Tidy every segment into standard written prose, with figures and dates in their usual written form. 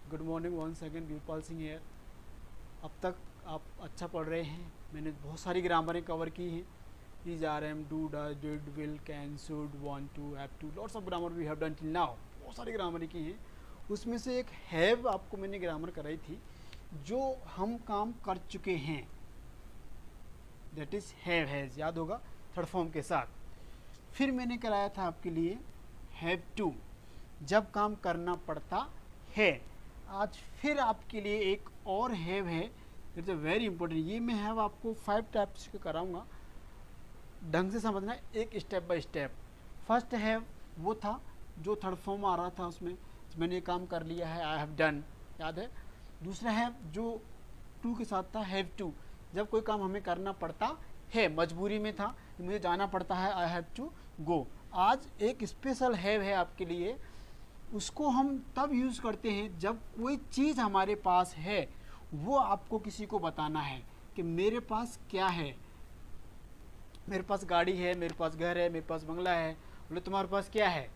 Good morning once again, Veerpal Singh here. अब तक आप अच्छा पढ़ रहे हैं। मैंने बहुत सारी ग्रामरें कवर की हैं। Is are am, do, does, did, will, can, should, want to, have to, lots of grammar we have done till now. बहुत सारी ग्रामर की हैं। उसमें से एक हैव आपको मैंने ग्रामर कराई थी जो हम काम कर चुके हैं, दैट इज हैव हैज़, याद होगा, थर्ड फॉर्म के साथ। फिर मैंने कराया था आपके लिए हैव टू, जब काम करना पड़ता है। आज फिर आपके लिए एक और हैव है, इट्स अ वेरी इंपॉर्टेंट। ये मैं हैव आपको 5 टाइप्स के कराऊंगा, ढंग से समझना, एक step by step. First have वो था जो थर्ड फॉर्म आ रहा था, उसमें मैंने ये काम कर लिया है, आई हैव डन, याद है। दूसरा हैव जो टू के साथ था, हैव टू, जब कोई काम हमें करना पड़ता है, मजबूरी में था, मुझे जाना पड़ता है, आई हैव टू गो। आज एक स्पेशल हैव है आपके लिए, उसको हम तब यूज़ करते हैं जब कोई चीज़ हमारे पास है, वो आपको किसी को बताना है कि मेरे पास क्या है। मेरे पास गाड़ी है, मेरे पास घर है, मेरे पास बंगला है। बोले तुम्हारे पास क्या है?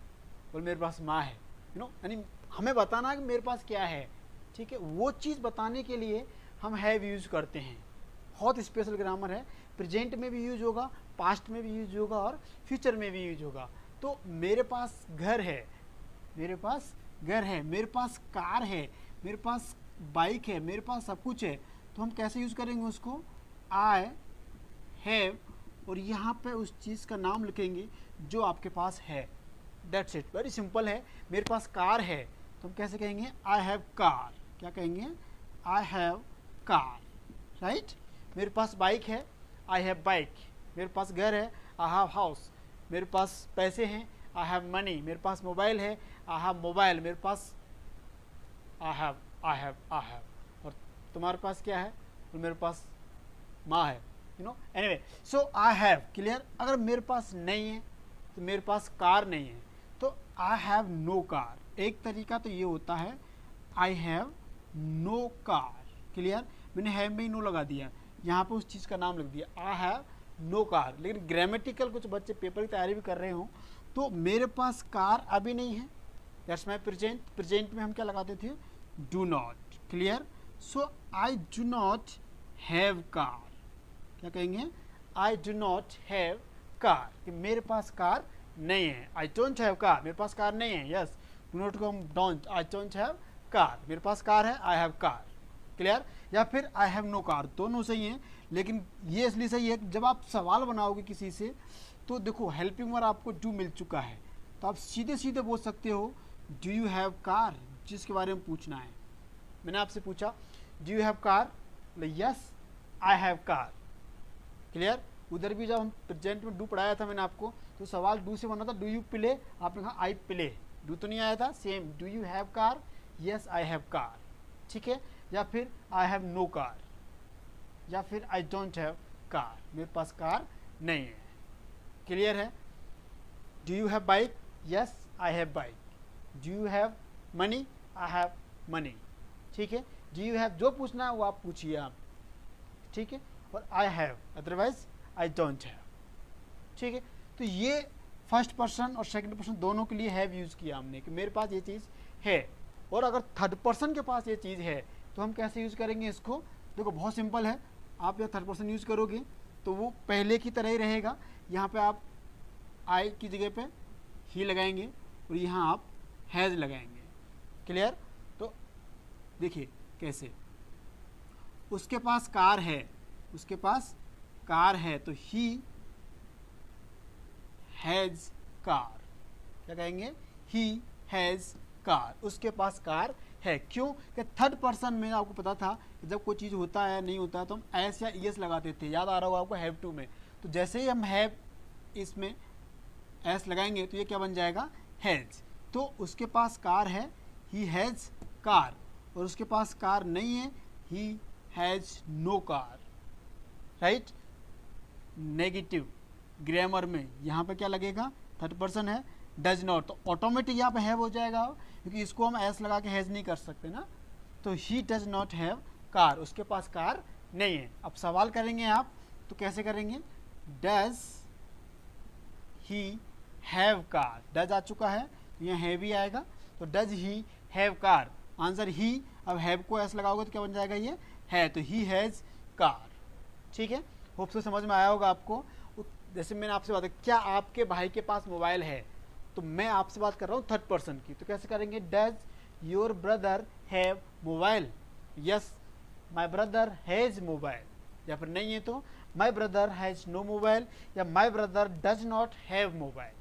बोले मेरे पास माँ है। यानी हमें बताना है कि मेरे पास क्या है। ठीक है, वो चीज़ बताने के लिए हम हैव यूज़ करते हैं। बहुत स्पेशल ग्रामर है, प्रेजेंट में भी यूज होगा, पास्ट में भी यूज होगा और फ्यूचर में भी यूज होगा। तो मेरे पास घर है, मेरे पास घर है, मेरे पास कार है, मेरे पास बाइक है, मेरे पास सब कुछ है, तो हम कैसे यूज़ करेंगे उसको? आई हैव, और यहाँ पे उस चीज़ का नाम लिखेंगे जो आपके पास है। दैट्स इट, वेरी सिंपल है। मेरे पास कार है तो हम कैसे कहेंगे? I have car. क्या कहेंगे? I have car, right. मेरे पास बाइक है, आई हैव बाइक। मेरे पास घर है, आई हैव हाउस। मेरे पास पैसे हैं, आई हैव मनी। मेरे पास मोबाइल है, आई हैव मोबाइल। मेरे पास आई हैव। और तुम्हारे पास क्या है? तो मेरे पास माँ है, anyway. So I have, clear. अगर मेरे पास नहीं है तो मेरे पास कार नहीं है, तो आई हैव नो कार। एक तरीका तो ये होता है, I have no car, clear. मैंने हैव में ही नो लगा दिया, यहाँ पे उस चीज़ का नाम लिख दिया, आई हैव नो कार। लेकिन ग्रामेटिकल कुछ बच्चे पेपर की तैयारी भी कर रहे हो, तो मेरे पास कार अभी नहीं है, दैट्स माई प्रेजेंट। प्रेजेंट में हम क्या लगाते थे? Do not, clear. So I do not have car. क्या कहेंगे? आई डू नॉट हैव कार, कि मेरे पास कार नहीं है। आई डोंट हैव कार, मेरे पास कार नहीं है। यस, डू नॉट को हम don't, I don't have car, मेरे पास कार है, आई हैव कार, क्लियर। या फिर आई हैव नो कार, दोनों सही हैं। लेकिन ये इसलिए सही है कि जब आप सवाल बनाओगे किसी से, तो देखो हेल्पिंग वर्ब आपको डू मिल चुका है, तो आप सीधे सीधे बोल सकते हो डू यू हैव कार, जिसके बारे में पूछना है। मैंने आपसे पूछा do you have car, yes I have car, clear. उधर भी जब हम प्रेजेंट में डू पढ़ाया था मैंने आपको, तो सवाल डू से बना था, डू यू प्ले, आपने कहा आई प्ले, डू तो नहीं आया था। Same, do you have car, yes I have car, ठीक है। या फिर आई हैव नो कार, या फिर आई डोंट हैव कार, मेरे पास कार नहीं है, क्लियर है। Do you have bike, yes I have bike. Do you have money, I have money, ठीक है। डू यू हैव, जो पूछना है वो आप पूछिए आप, ठीक है। और I have, otherwise I don't have, ठीक है। तो ये फर्स्ट पर्सन और सेकंड पर्सन दोनों के लिए हैव यूज़ किया हमने, कि मेरे पास ये चीज़ है। और अगर थर्ड पर्सन के पास ये चीज़ है तो हम कैसे यूज़ करेंगे इसको? देखो बहुत सिंपल है, आप जब थर्ड पर्सन यूज़ करोगे तो वो पहले की तरह ही रहेगा। यहाँ पे आप आई की जगह पे ही लगाएंगे और यहाँ आप हैज़ लगाएंगे, क्लियर। तो देखिए कैसे, उसके पास कार है, उसके पास कार है, तो ही हैज़ कार। क्या कहेंगे? ही हैज़ कार, उसके पास कार है। क्यों? कि थर्ड पर्सन में आपको पता था कि जब कोई चीज़ होता है नहीं होता है तो हम एस या ईएस लगाते थे, याद आ रहा होगा आपको हैव टू में। तो जैसे ही हम हैव इसमें एस लगाएंगे तो ये क्या बन जाएगा? हैज़। तो उसके पास कार है, ही हैज़ कार, और उसके पास कार नहीं है, he has no car, right. Negative grammar में यहाँ पे क्या लगेगा? थर्ड पर्सन है, डज नॉट, तो ऑटोमेटिक यहाँ पे हैव हो जाएगा, क्योंकि इसको हम एस लगा के हैज़ नहीं कर सकते ना। तो he does not have car, उसके पास कार नहीं है। अब सवाल करेंगे आप तो कैसे करेंगे? Does he have car, does आ चुका है तो यहाँ हैव ही आएगा, तो does he have car, answer ही, अब हैव को एस लगाओगे तो क्या बन जाएगा ये है, तो ही हैज़ कार। ठीक है, होप से समझ में आया होगा आपको। जैसे मैंने आपसे बात, क्या आपके भाई के पास मोबाइल है, तो मैं आपसे बात कर रहा हूँ थर्ड पर्सन की, तो कैसे करेंगे, does your brother have mobile, yes my brother has mobile, या फिर नहीं है तो my brother has no mobile, या my brother does not have mobile,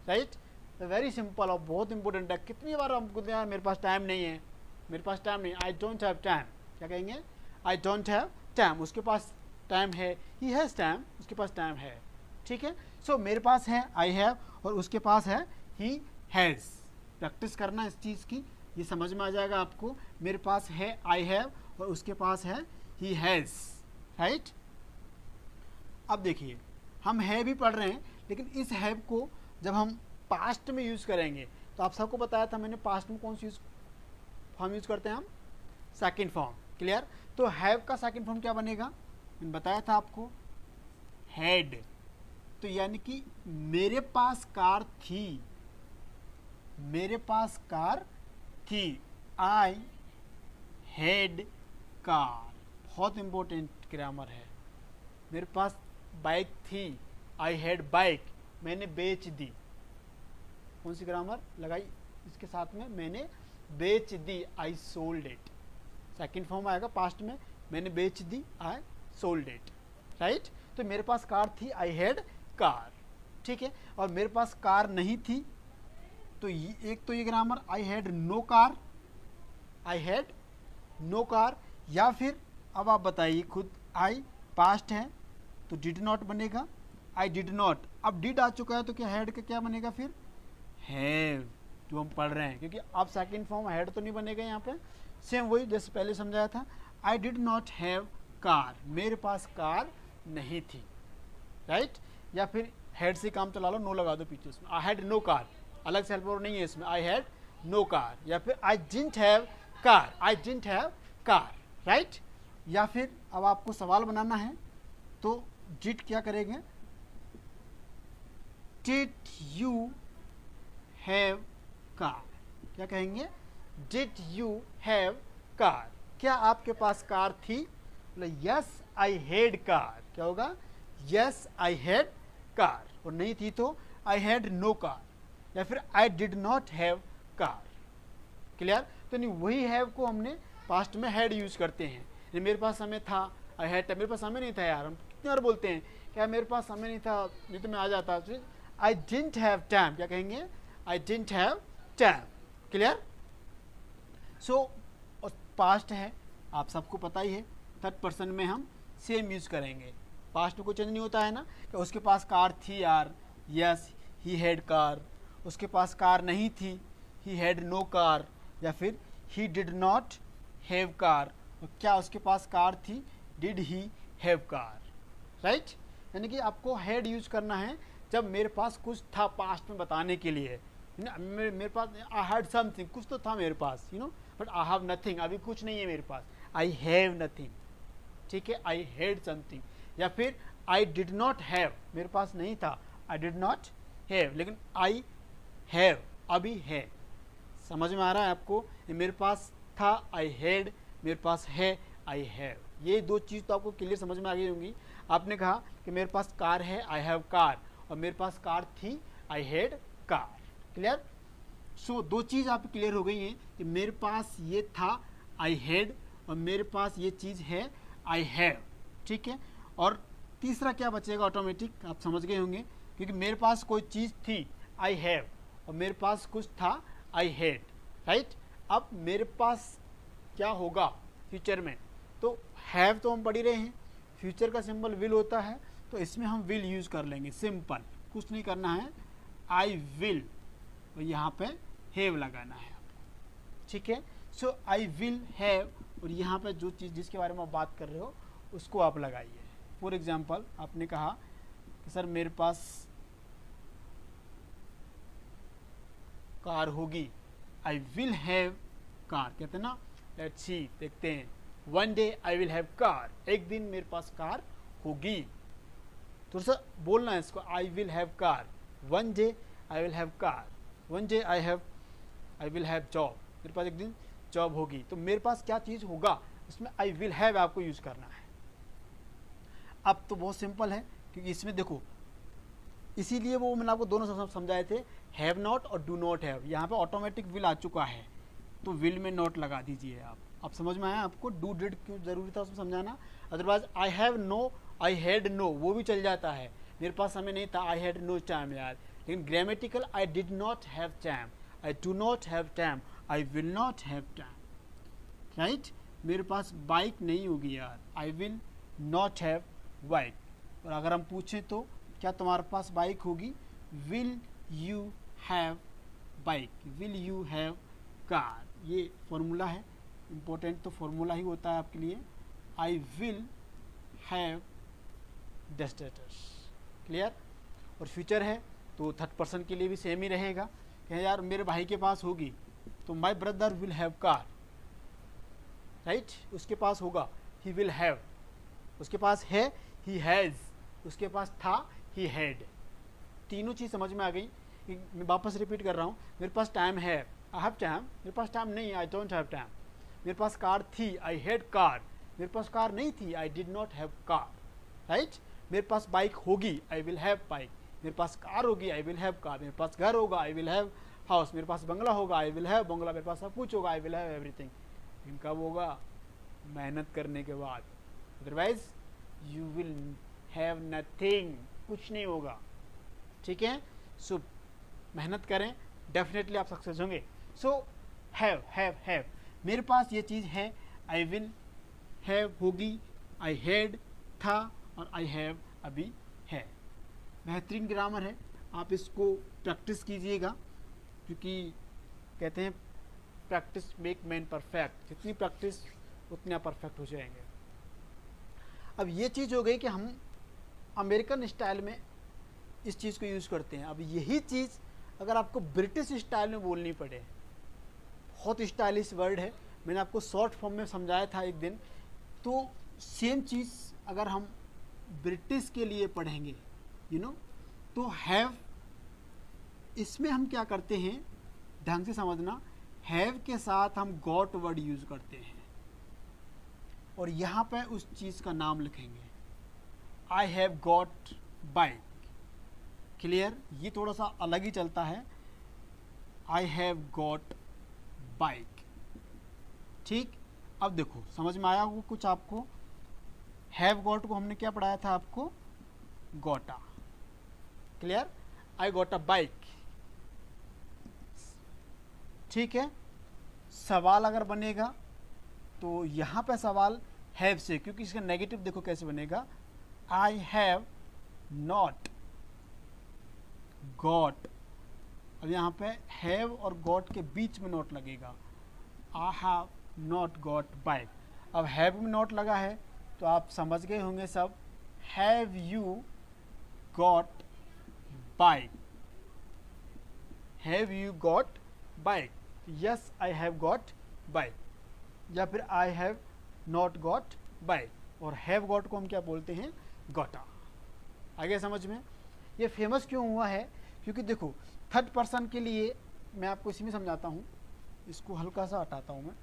right. तो वेरी सिंपल और बहुत इंपॉर्टेंट है। कितनी बार हमको यार मेरे पास टाइम नहीं है, मेरे पास टाइम नहीं, आई डोंट हैव टाइम, क्या कहेंगे, आई डोंट हैव टाइम, उसके पास टाइम है, ही हैज़ टाइम, उसके पास टाइम है। ठीक है, सो मेरे पास है आई हैव और उसके पास है ही हैज़। प्रैक्टिस करना इस चीज़ की, ये समझ में आ जाएगा आपको। मेरे पास है आई हैव और उसके पास है ही हैज़, राइट। अब देखिए हम है भी पढ़ रहे हैं, लेकिन इस हैव को जब हम पास्ट में यूज़ करेंगे, तो आप सबको बताया था मैंने पास्ट में कौन सी फॉर्म यूज़ करते हैं हम, सेकंड फॉर्म, क्लियर। तो हैव का सेकंड फॉर्म क्या बनेगा, मैंने बताया था आपको, हैड। तो यानी कि मेरे पास कार थी, मेरे पास कार थी, आई हैड कार, बहुत इंपॉर्टेंट ग्रामर है। मेरे पास बाइक थी, आई हैड बाइक, मैंने बेच दी, कौन सी ग्रामर लगाई इसके साथ में, मैंने बेच दी, I sold it. Second form आएगा पास्ट में, मैंने बेच दी, आई सोल्ड इट, राइट। तो मेरे पास कार थी, आई हैड कार, ठीक है। और मेरे पास कार नहीं थी, तो एक तो ये grammar, I had no car, I had no car, या फिर अब आप बताइए खुद, आई पास्ट है तो डिड नॉट बनेगा, आई डिड नॉट, अब डिड आ चुका है तो क्या हैड का क्या बनेगा फिर, हैव, जो हम पढ़ रहे हैं, क्योंकि अब सेकंड फॉर्म हैड तो नहीं बनेगा यहाँ पे। सेम वही जैसे पहले समझाया था, आई डिड नॉट हैव कार, मेरे पास कार नहीं थी, राइट। या फिर हैड से काम चला लो, नो लगा दो पीछे उसमें, आई हैड नो कार, अलग से हेल्पर नहीं है इसमें, आई हैड नो कार, या फिर I didn't have car, I didn't have car, right. या फिर अब आपको सवाल बनाना है, तो डिड क्या करेंगे, डिड यू हैव कार, क्या कहेंगे, डिड यू हैव कार, क्या आपके पास कार थी, यस आई हैड कार, क्या होगा, यस आई हैड कार, और नहीं थी तो आई हैड नो कार, या फिर आई did not have car, clear. तो नहीं, वही हैव को हमने पास्ट में हैड यूज करते हैं। मेरे पास समय था, आई हैड, मेरे पास समय नहीं था यार, हम कितनी बार बोलते हैं क्या मेरे पास समय नहीं था, नहीं तो मैं आ जाता, आई डिडंट हैव टाइम, क्या कहेंगे, I didn't have time, clear. So past है, आप सबको पता ही है, थर्ड पर्सन में हम सेम यूज करेंगे, पास्ट में कोई चेंज नहीं होता है ना, कि उसके पास कार थी यार, यस ही हैड कार, उसके पास कार नहीं थी, ही हैड नो कार, या फिर he did not have car, और क्या उसके पास कार थी, did he have car, right. यानी कि आपको हैड यूज करना है जब मेरे पास कुछ था पास्ट में बताने के लिए, मेरे पास आई हैड समथिंग, कुछ तो था मेरे पास, बट आई हैव नथिंग, अभी कुछ नहीं है मेरे पास, आई हैव नथिंग, ठीक है, आई हैड समथिंग। या फिर आई डिड नॉट हैव, मेरे पास नहीं था, आई डिड नॉट हैव, लेकिन आई हैव अभी है, समझ में आ रहा है आपको, मेरे पास था, आई हैड, मेरे पास है, आई हैव, ये दो चीज़ तो आपको क्लियर समझ में आ गई होंगी। आपने कहा कि मेरे पास कार है, आई हैव कार, और मेरे पास कार थी, आई हैड कार, क्लियर। सो दो चीज़ आप क्लियर हो गई हैं कि मेरे पास ये था, आई हैड, और मेरे पास ये चीज़ है, आई हैव, ठीक है। और तीसरा क्या बचेगा ऑटोमेटिक, आप समझ गए होंगे, क्योंकि मेरे पास कोई चीज़ थी, आई हैव, और मेरे पास कुछ था, आई हैड, राइट। अब मेरे पास क्या होगा फ्यूचर में, तो हैव तो हम पढ़ ही रहे हैं, फ्यूचर का सिंबल विल होता है, तो इसमें हम विल यूज़ कर लेंगे, सिंपल, कुछ नहीं करना है, आई विल, और यहाँ पे हैव लगाना है आपको, ठीक है। सो आई विल हैव, और यहाँ पे जो चीज़ जिसके बारे में आप बात कर रहे हो उसको आप लगाइए। फॉर एग्जाम्पल आपने कहा कि सर मेरे पास कार होगी, आई विल हैव कार, कहते हैं ना, लेट्स सी, देखते हैं, one day I will have car, एक दिन मेरे पास कार होगी, तो सर बोलना है इसको, आई will have car, one day I will have car, one day I will have job, मेरे पास एक दिन जॉब होगी, तो मेरे पास क्या चीज़ होगा, इसमें आई विल हैव आपको यूज़ करना है। अब तो बहुत सिंपल है, क्योंकि इसमें देखो, इसीलिए वो मैंने आपको दोनों समझाए थे, हैव नॉट और डू नॉट हैव। यहाँ पे ऑटोमेटिक विल आ चुका है, तो विल में नॉट लगा दीजिए आप। अब समझ में आया आपको डू डिड क्यों ज़रूरी था उसमें समझाना। Otherwise I have no, I had no, वो भी चल जाता है, मेरे पास समय नहीं था, आई हैड नो टाइम यार। लेकिन grammatical, I did not have time, I do not have time, I will not have time, right. मेरे पास बाइक नहीं होगी यार, I will not have bike. और अगर हम पूछें तो क्या तुम्हारे पास बाइक होगी, will you have bike, will you have car. ये फॉर्मूला है, इम्पोर्टेंट तो फॉर्मूला ही होता है आपके लिए। आई विल हैव डेस्टेटर्स, क्लियर। और फ्यूचर है तो थर्ड पर्सन के लिए भी सेम ही रहेगा कि यार मेरे भाई के पास होगी, तो my brother will have car, right. उसके पास होगा, ही विल हैव। उसके पास है, ही हैज़। उसके पास था, ही हैड। तीनों चीज़ समझ में आ गई। मैं वापस रिपीट कर रहा हूँ, मेरे पास टाइम है, आई हैव टाइम। मेरे पास टाइम नहीं, आई डोंट हैव टाइम। मेरे पास कार थी, आई हैड कार। मेरे पास कार नहीं थी, आई did not have car, right. मेरे पास बाइक होगी, आई विल हैव बाइक। मेरे पास कार होगी, आई विल हैव कार। मेरे पास घर होगा, आई विल हैव हाउस। मेरे पास बंगला होगा, आई विल हैव बंगला। मेरे पास सब कुछ होगा, आई विल हैव एवरीथिंग। लेकिन कब होगा, मेहनत करने के बाद। Otherwise you will have nothing, कुछ नहीं होगा, ठीक है। सो मेहनत करें, डेफिनेटली आप सक्सेस होंगे। सो हैव, मेरे पास ये चीज़ है, आई विल हैव होगी, आई हैड था, और आई हैव अभी है। बेहतरीन ग्रामर है, आप इसको प्रैक्टिस कीजिएगा, क्योंकि कहते हैं प्रैक्टिस मेक मैन परफेक्ट। जितनी प्रैक्टिस उतने आप परफेक्ट हो जाएंगे। अब ये चीज़ हो गई कि हम अमेरिकन स्टाइल में इस चीज़ को यूज़ करते हैं। अब यही चीज़ अगर आपको ब्रिटिश स्टाइल में बोलनी पड़े, बहुत स्टाइलिश वर्ड है, मैंने आपको शॉर्ट फॉर्म में समझाया था एक दिन। तो सेम चीज़ अगर हम ब्रिटिश के लिए पढ़ेंगे, तो हैव, इसमें हम क्या करते हैं, ढंग से समझना। हैव के साथ हम गॉट वर्ड यूज़ करते हैं, और यहाँ पे उस चीज़ का नाम लिखेंगे, I have got bike, clear. ये थोड़ा सा अलग ही चलता है, आई हैव गॉट बाइक, ठीक। अब देखो समझ में आया होगा कुछ आपको। हैव गॉट को हमने क्या पढ़ाया था आपको, gotta, clear. I got a bike, ठीक है। सवाल अगर बनेगा तो यहाँ पे सवाल हैव से, क्योंकि इसका नेगेटिव देखो कैसे बनेगा, आई हैव नॉट गॉट। अब यहाँ पे हैव और गॉट के बीच में नॉट लगेगा, I have not got bike. अब हैव में नॉट लगा है तो आप समझ गए होंगे सब, have you got bike, have you got bike, yes I have got bike, या फिर I have not got bike. और हैव गॉट को हम क्या बोलते हैं, गॉटा। आगे समझ में। ये फेमस क्यों हुआ है, क्योंकि देखो थर्ड पर्सन के लिए मैं आपको इसी में समझाता हूँ, इसको हल्का सा हटाता हूँ मैं।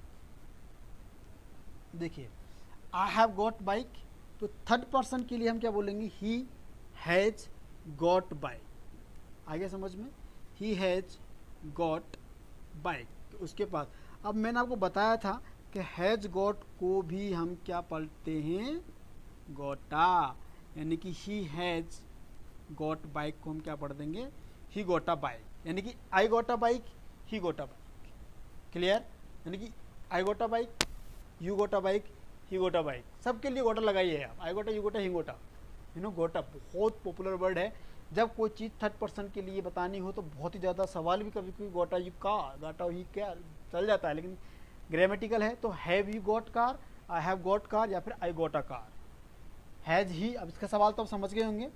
देखिए आई हैव गॉट बाइक, तो थर्ड पर्सन के लिए हम क्या बोलेंगे, ही हैज़ गॉट बाइक। आगे समझ में, ही हैज़ गॉट बाइक उसके पास। अब मैंने आपको बताया था कि हैज़ गॉट को भी हम क्या पढ़ते हैं, गॉटा, यानी कि ही हैज़ गॉट बाइक को हम क्या पढ़ देंगे, ही गॉट अ बाइक। यानी कि आई got a bike, he got a bike, clear. यानी कि आई got a bike, you got a bike, he got a bike, सबके लिए गोटा लगाइए आप, आई गोटा, यू गोटा, ही गोटा। गोटा बहुत पॉपुलर वर्ड है। जब कोई चीज़ थर्ड पर्सन के लिए बतानी हो तो बहुत ही ज़्यादा सवाल भी कभी कभी गोटा यू का, गाटा ही क्या चल जाता है, लेकिन ग्रामेटिकल है तो have you got car, I have got car, या फिर आई got a car. Has he, अब इसका सवाल तो आप समझ गए होंगे,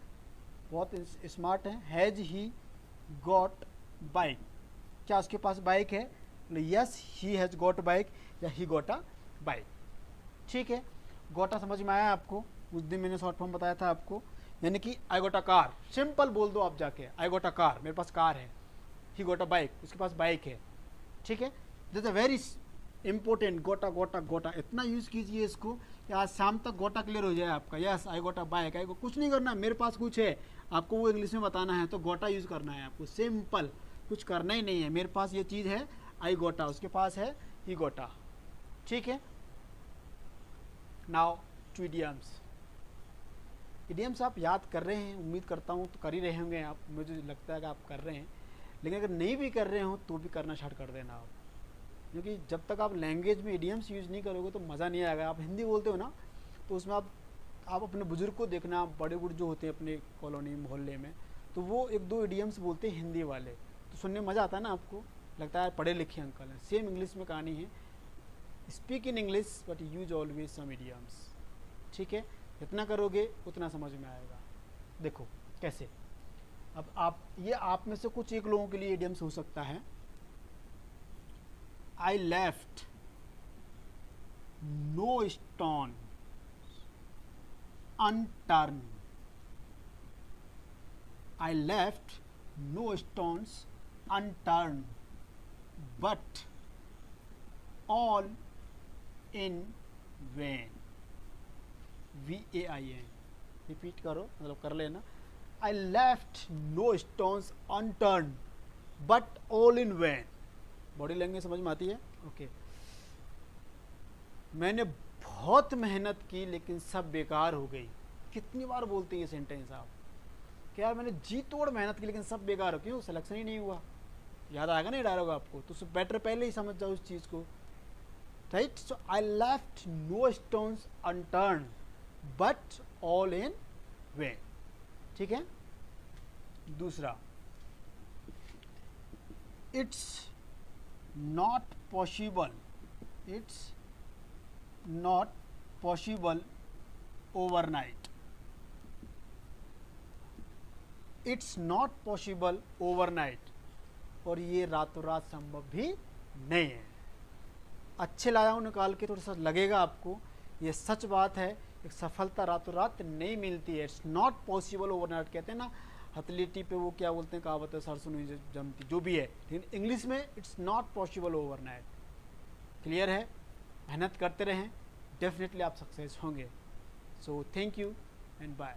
बहुत स्मार्ट है। हैज़ ही गॉट बाइक, क्या उसके पास बाइक है, yes he has got bike, या ही गॉट अ बाइक, ठीक है। गोटा समझ में आया आपको, उस दिन मैंने शॉर्ट फॉर्म बताया था आपको। यानी कि आई गोटा कार, सिंपल बोल दो आप जाके, आई गोटा कार, मेरे पास कार है। ही गोटा बाइक, उसके पास बाइक है, ठीक है। दैट्स अ वेरी इम्पोर्टेंट, गोटा गोटा गोटा, इतना यूज़ कीजिए इसको कि आज शाम तक गोटा क्लियर हो जाए आपका। यस आई गोटा बाइक, आई कुछ नहीं करना, मेरे पास कुछ है, आपको वो इंग्लिश में बताना है तो गोटा यूज़ करना है आपको, सिंपल, कुछ करना ही नहीं है। मेरे पास ये चीज़ है आई गोटा, उसके पास है ही गोटा, ठीक है। Now to idioms. इडियम्स आप याद कर रहे हैं, उम्मीद करता हूँ तो कर ही रहे होंगे आप, मुझे लगता है कि आप कर रहे हैं, लेकिन अगर नहीं भी कर रहे हो तो भी करना स्टार्ट कर देना आप, क्योंकि जब तक आप लैंग्वेज में इडियम्स यूज़ नहीं करोगे तो मज़ा नहीं आएगा। आप हिंदी बोलते हो ना, तो उसमें आप अपने बुजुर्ग को देखना, बड़े बुजुर्ग जो होते हैं अपने कॉलोनी मोहल्ले में, तो वो एक दो इडियम्स बोलते हैं हिंदी वाले, तो सुनने में मज़ा आता है ना, आपको लगता है पढ़े लिखे अंकल हैं। सेम इंग्लिश में कहानी है, speak in English but use always some idioms, ठीक है। जितना करोगे उतना समझ में आएगा। देखो कैसे, अब आप में से कुछ एक लोगों के लिए इडियम्स हो सकता है। I left no stone unturned. I left no stones unturned, but all in vain. VAIN, repeat करो, मतलब कर लेना। I left no stones unturned, but all in vain. Body language समझ में आती है, ओके। मैंने बहुत मेहनत की लेकिन सब बेकार हो गई। कितनी बार बोलते हैं ये सेंटेंस आप, कि यार मैंने जी तोड़ मेहनत की लेकिन सब बेकार हो, क्यों, सिलेक्शन ही नहीं हुआ। याद आएगा नहीं डायलॉग आपको, तो बेटर पहले ही समझ जाओ उस चीज़ को, right. So I left no stones unturn but all in vain, ठीक है। दूसरा, it's not possible, it's not possible overnight, it's not possible overnight, और ये रातों रात संभव भी नहीं है। अच्छे लाया हूँ निकाल के, थोड़ा सा लगेगा आपको, ये सच बात है, एक सफलता रातों रात नहीं मिलती है। इट्स नॉट पॉसिबल ओवरनाइट, कहते हैं ना हथेली पे वो क्या बोलते हैं, कहावत है, सरसों नहीं जमती, जो भी है, लेकिन इंग्लिश में it's not possible overnight. Clear है, मेहनत करते रहें, डेफिनेटली आप सक्सेस होंगे। So thank you and bye.